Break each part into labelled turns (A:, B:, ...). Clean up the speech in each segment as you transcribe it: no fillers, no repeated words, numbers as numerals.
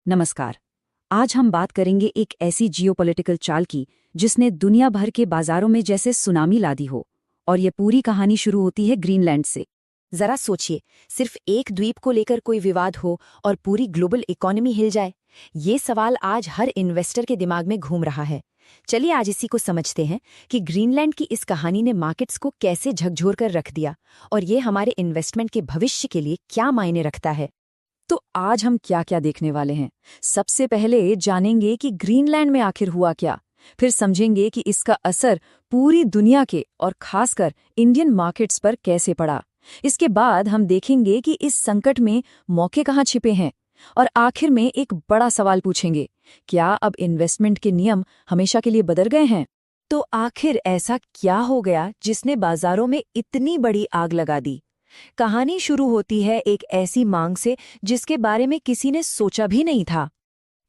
A: नमस्कार। आज हम बात करेंगे एक ऐसी जियोपॉलिटिकल चाल की जिसने दुनिया भर के बाजारों में जैसे सुनामी ला दी हो। और ये पूरी कहानी शुरू होती है ग्रीनलैंड से।
B: जरा सोचिए, सिर्फ एक द्वीप को लेकर कोई विवाद हो और पूरी ग्लोबल इकोनॉमी हिल जाए। ये सवाल आज हर इन्वेस्टर के दिमाग में घूम रहा है। चलिए आज इसी को समझते हैं कि ग्रीनलैंड की इस कहानी ने मार्केट्स को कैसे झकझोर कर रख दिया और ये हमारे इन्वेस्टमेंट के भविष्य के लिए क्या मायने रखता है।
A: तो आज हम क्या क्या देखने वाले हैं। सबसे पहले जानेंगे कि ग्रीनलैंड में आखिर हुआ क्या। फिर समझेंगे कि इसका असर पूरी दुनिया के और खासकर इंडियन मार्केट्स पर कैसे पड़ा। इसके बाद हम देखेंगे कि इस संकट में मौके कहाँ छिपे हैं। और आखिर में एक बड़ा सवाल पूछेंगे, क्या अब इन्वेस्टमेंट के नियम हमेशा के लिए बदल गए हैं? तो आखिर ऐसा क्या हो गया जिसने बाजारों में इतनी बड़ी आग लगा दी? कहानी शुरू होती है एक ऐसी मांग से जिसके बारे में किसी ने सोचा भी नहीं था।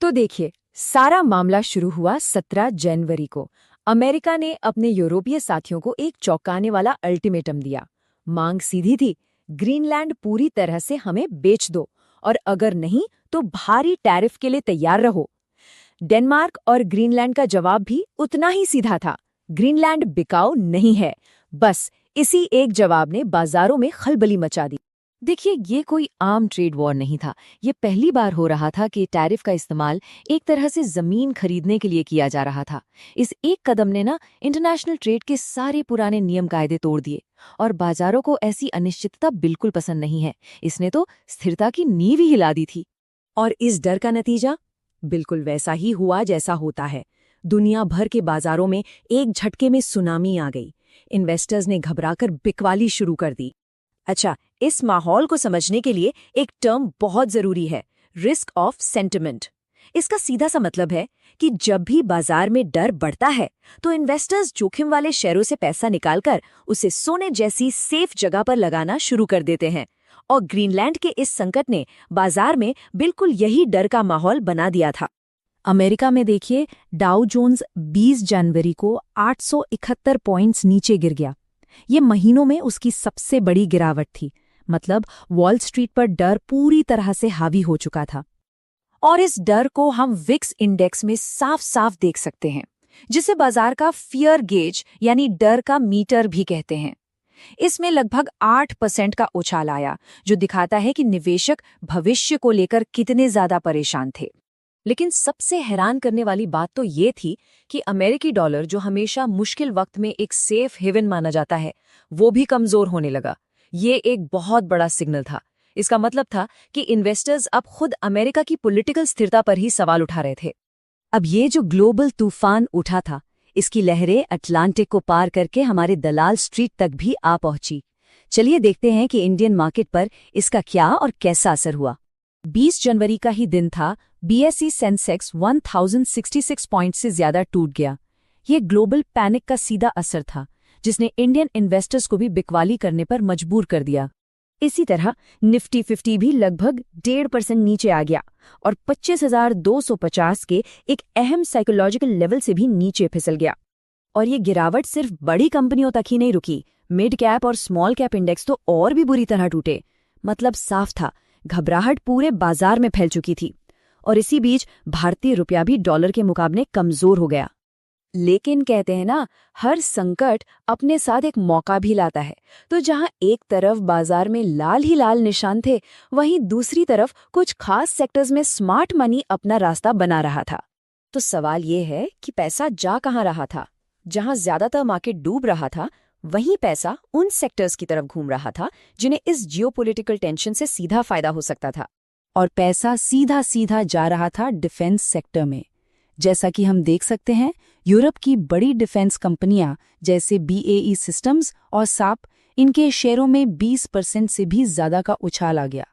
A: तो देखिए, सारा मामला शुरू हुआ 17 जनवरी को। अमेरिका ने अपने यूरोपीय साथियों को एक चौंकाने वाला अल्टीमेटम दिया। मांग सीधी थी, ग्रीनलैंड पूरी तरह से हमें बेच दो और अगर नहीं तो भारी टैरिफ के लिए तैयार रहो। डेनमार्क और ग्रीनलैंड का जवाब भी उतना ही सीधा था, ग्रीनलैंड बिकाऊ नहीं है। बस इसी एक जवाब ने बाजारों में खलबली मचा दी। देखिए, ये कोई आम ट्रेड वॉर नहीं था। ये पहली बार हो रहा था कि टैरिफ का इस्तेमाल एक तरह से जमीन खरीदने के लिए किया जा रहा था। इस एक कदम ने इंटरनेशनल ट्रेड के सारे पुराने नियम कायदे तोड़ दिए और बाजारों को ऐसी अनिश्चितता बिल्कुल पसंद नहीं है। इसने तो स्थिरता की नींव ही हिला दी थी। और इस डर का नतीजा बिल्कुल वैसा ही हुआ जैसा होता है। दुनिया भर के बाजारों में एक झटके में सुनामी आ गई। इन्वेस्टर्स ने घबराकर बिकवाली शुरू कर दी। अच्छा, इस माहौल को समझने के लिए एक टर्म बहुत जरूरी है, रिस्क ऑफ सेंटिमेंट। इसका सीधा सा मतलब है कि जब भी बाजार में डर बढ़ता है तो इन्वेस्टर्स जोखिम वाले शेयरों से पैसा निकालकर उसे सोने जैसी सेफ जगह पर लगाना शुरू कर देते हैं। और ग्रीनलैंड के इस संकट ने बाजार में बिल्कुल यही डर का माहौल बना दिया था। अमेरिका में देखिए, डाउ जोन्स 20 जनवरी को 871 पॉइंट्स नीचे गिर गया। ये महीनों में उसकी सबसे बड़ी गिरावट थी। मतलब वॉल स्ट्रीट पर डर पूरी तरह से हावी हो चुका था। और इस डर को हम विक्स इंडेक्स में साफ साफ देख सकते हैं, जिसे बाजार का फियर गेज यानी डर का मीटर भी कहते हैं। इसमें लगभग 8% का उछाल आया, जो दिखाता है कि निवेशक भविष्य को लेकर कितने ज्यादा परेशान थे। लेकिन सबसे हैरान करने वाली बात तो ये थी कि अमेरिकी डॉलर, जो हमेशा मुश्किल वक्त में एक सेफ हेवन माना जाता है, वो भी कमजोर होने लगा। ये एक बहुत बड़ा सिग्नल था। इसका मतलब था कि इन्वेस्टर्स अब खुद अमेरिका की पॉलिटिकल स्थिरता पर ही सवाल उठा रहे थे। अब ये जो ग्लोबल तूफान उठा था, इसकी लहरें अटलांटिक को पार करके हमारे दलाल स्ट्रीट तक भी आ पहुंची। चलिए देखते हैं कि इंडियन मार्केट पर इसका क्या और कैसा असर हुआ। 20 जनवरी का ही दिन था। बीएसई सेंसेक्स 1066 पॉइंट से ज्यादा टूट गया। ये ग्लोबल पैनिक का सीधा असर था, जिसने इंडियन इन्वेस्टर्स को भी बिकवाली करने पर मजबूर कर दिया। इसी तरह निफ्टी 50 भी लगभग 1.5% नीचे आ गया और 25,250 के एक अहम साइकोलॉजिकल लेवल से भी नीचे फिसल गया। और ये गिरावट सिर्फ बड़ी कंपनियों तक ही नहीं रुकी, मिड कैप और स्मॉल कैप इंडेक्स तो और भी बुरी तरह टूटे। मतलब साफ था, घबराहट पूरे बाजार में फैल चुकी थी। और इसी बीच भारतीय रुपया भी डॉलर के मुकाबले कमजोर हो गया। लेकिन कहते हैं ना, हर संकट अपने साथ एक मौका भी लाता है। तो जहां एक तरफ बाजार में लाल ही लाल निशान थे, वहीं दूसरी तरफ कुछ खास सेक्टर्स में स्मार्ट मनी अपना रास्ता बना रहा था। तो सवाल ये है कि पैसा जा कहां रहा था? जहां ज्यादातर मार्केट डूब रहा था, वहीं पैसा उन सेक्टर्स की तरफ घूम रहा था जिन्हें इस जियोपॉलिटिकल टेंशन से सीधा फायदा हो सकता था। और पैसा सीधा सीधा जा रहा था डिफेंस सेक्टर में। जैसा कि हम देख सकते हैं, यूरोप की बड़ी डिफेंस कंपनियां जैसे BAE सिस्टम्स और साप, इनके शेयरों में 20% से भी ज्यादा का उछाल आ गया।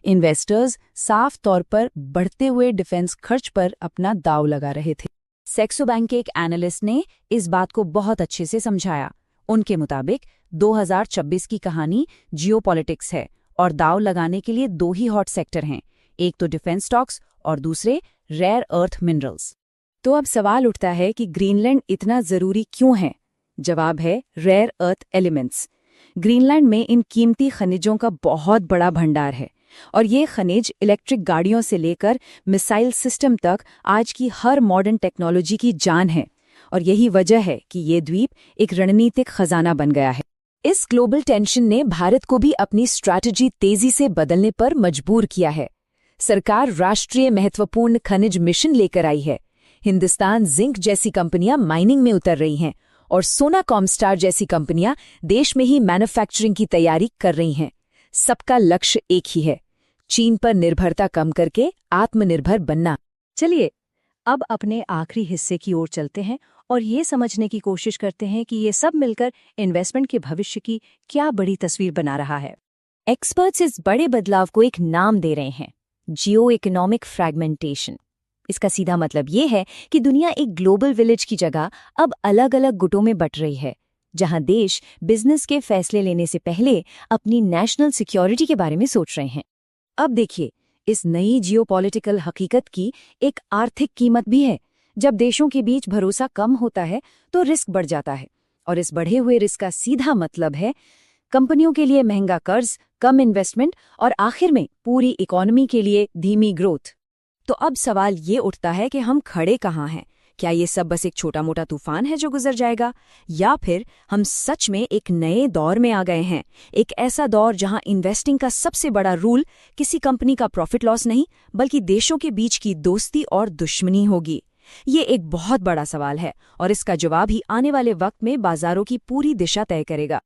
A: इन्वेस्टर्स साफ तौर पर बढ़ते हुए डिफेंस खर्च पर अपना दांव लगा रहे थे। सेक्सो बैंक के एक एनालिस्ट ने इस बात को बहुत अच्छे से समझाया। उनके मुताबिक 2026 की कहानी जियोपॉलिटिक्स है और दांव लगाने के लिए दो ही हॉट सेक्टर हैं, एक तो डिफेंस स्टॉक्स और दूसरे रेयर अर्थ मिनरल्स। तो अब सवाल उठता है कि ग्रीनलैंड इतना जरूरी क्यों है? जवाब है रेयर अर्थ एलिमेंट्स। ग्रीनलैंड में इन कीमती खनिजों का बहुत बड़ा भंडार है, और ये खनिज इलेक्ट्रिक गाड़ियों से लेकर मिसाइल सिस्टम तक आज की हर मॉडर्न टेक्नोलॉजी की जान है। और यही वजह है कि ये द्वीप एक रणनीतिक खजाना बन गया है। इस ग्लोबल टेंशन ने भारत को भी अपनी स्ट्रैटेजी तेजी से बदलने पर मजबूर किया है। सरकार राष्ट्रीय महत्वपूर्ण खनिज मिशन लेकर आई है। हिंदुस्तान जिंक जैसी कंपनियां माइनिंग में उतर रही हैं और सोना कॉमस्टार जैसी कंपनियां देश में ही मैन्युफैक्चरिंग की तैयारी कर रही हैं। सबका लक्ष्य एक ही है, चीन पर निर्भरता कम करके आत्मनिर्भर बनना।
B: चलिए अब अपने आखिरी हिस्से की ओर चलते हैं और ये समझने की कोशिश करते हैं कि ये सब मिलकर इन्वेस्टमेंट के भविष्य की क्या बड़ी तस्वीर बना रहा है। एक्सपर्ट्स इस बड़े बदलाव को एक नाम दे रहे हैं, जियो इकोनॉमिक फ्रैगमेंटेशन। इसका सीधा मतलब ये है कि दुनिया एक ग्लोबल विलेज की जगह अब अलग अलग गुटों में बट रही है, जहां देश बिजनेस के फैसले लेने से पहले अपनी नेशनल सिक्योरिटी के बारे में सोच रहे हैं।
A: अब देखिए, इस नई जियोपॉलिटिकल हकीकत की एक आर्थिक कीमत भी है। जब देशों के बीच भरोसा कम होता है तो रिस्क बढ़ जाता है, और इस बढ़े हुए रिस्क का सीधा मतलब है कंपनियों के लिए महंगा कर्ज, कम इन्वेस्टमेंट और आखिर में पूरी इकोनॉमी के लिए धीमी ग्रोथ। तो अब सवाल ये उठता है कि हम खड़े कहाँ हैं? क्या ये सब बस एक छोटा मोटा तूफान है जो गुजर जाएगा, या फिर हम सच में एक नए दौर में आ गए हैं? एक ऐसा दौर जहां इन्वेस्टिंग का सबसे बड़ा रूल किसी कंपनी का प्रॉफिट लॉस नहीं, बल्कि देशों के बीच की दोस्ती और दुश्मनी होगी। ये एक बहुत बड़ा सवाल है और इसका जवाब ही आने वाले वक्त में बाजारों की पूरी दिशा तय करेगा।